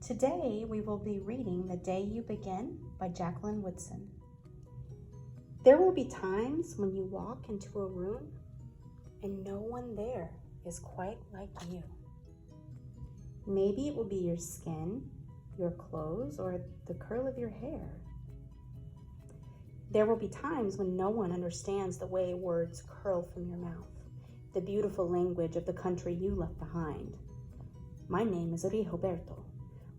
Today we will be reading The Day You Begin by Jacqueline Woodson. There will be times when you walk into a room and no one there is quite like you. Maybe it will be your skin, your clothes, or the curl of your hair. There will be times when no one understands the way words curl from your mouth, the beautiful language of the country you left behind. My name is Rigoberto.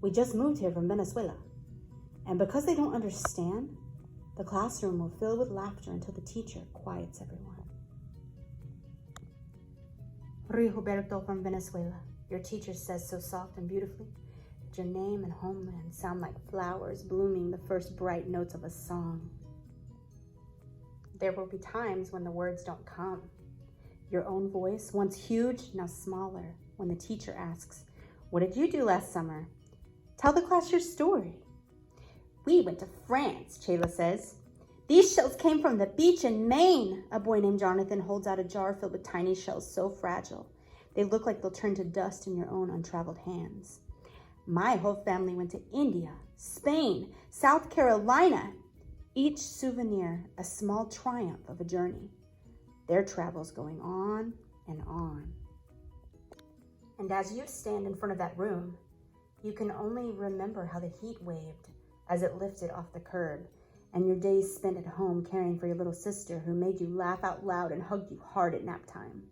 We just moved here from Venezuela. And because they don't understand, the classroom will fill with laughter until the teacher quiets everyone. Rigoberto from Venezuela, your teacher says so soft and beautifully that your name and homeland sound like flowers blooming the first bright notes of a song. There will be times when the words don't come. Your own voice, once huge, now smaller, when the teacher asks, "What did you do last summer? Tell the class your story." "We went to France," Chayla says. "These shells came from the beach in Maine." A boy named Jonathan holds out a jar filled with tiny shells so fragile, they look like they'll turn to dust in your own untraveled hands. "My whole family went to India, Spain, South Carolina." Each souvenir a small triumph of a journey. Their travels going on and on. And as you stand in front of that room, you can only remember how the heat waved as it lifted off the curb, and your days spent at home caring for your little sister who made you laugh out loud and hugged you hard at nap time.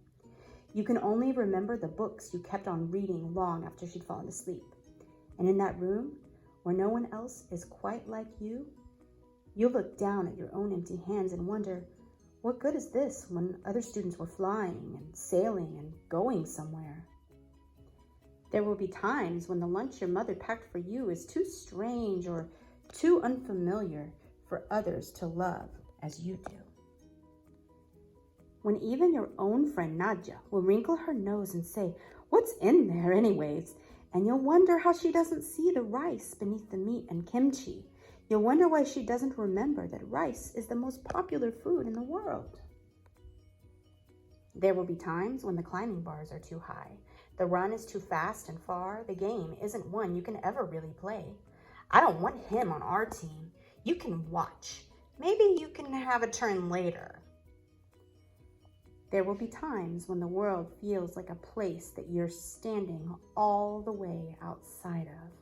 You can only remember the books you kept on reading long after she'd fallen asleep. And in that room, where no one else is quite like you, you'll look down at your own empty hands and wonder, what good is this when other students were flying and sailing and going somewhere? There will be times when the lunch your mother packed for you is too strange or too unfamiliar for others to love as you do. When even your own friend Nadia will wrinkle her nose and say, "What's in there anyways?" And you'll wonder how she doesn't see the rice beneath the meat and kimchi. You'll wonder why she doesn't remember that rice is the most popular food in the world. There will be times when the climbing bars are too high. The run is too fast and far. The game isn't one you can ever really play. "I don't want him on our team." "You can watch. Maybe you can have a turn later." There will be times when the world feels like a place that you're standing all the way outside of.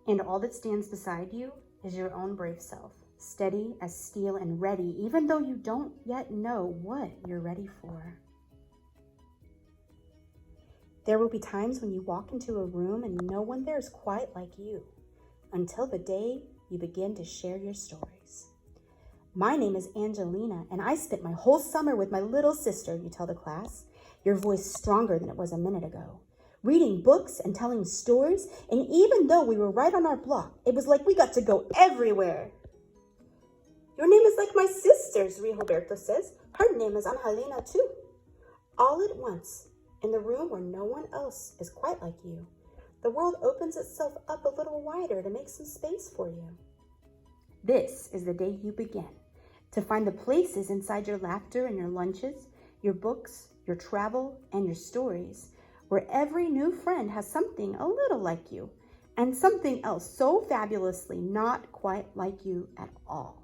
And all that stands beside you is your own brave self, steady as steel and ready, even though you don't yet know what you're ready for. There will be times when you walk into a room and no one there is quite like you, until the day you begin to share your stories. "My name is Angelina, and I spent my whole summer with my little sister," you tell the class, your voice stronger than it was a minute ago. "Reading books and telling stories, and even though we were right on our block, it was like we got to go everywhere." "Your name is like my sister's," Rigoberto says. "Her name is Angelina too." All at once, in the room where no one else is quite like you, the world opens itself up a little wider to make some space for you. This is the day you begin to find the places inside your laughter and your lunches, your books, your travel, and your stories, where every new friend has something a little like you and something else so fabulously not quite like you at all.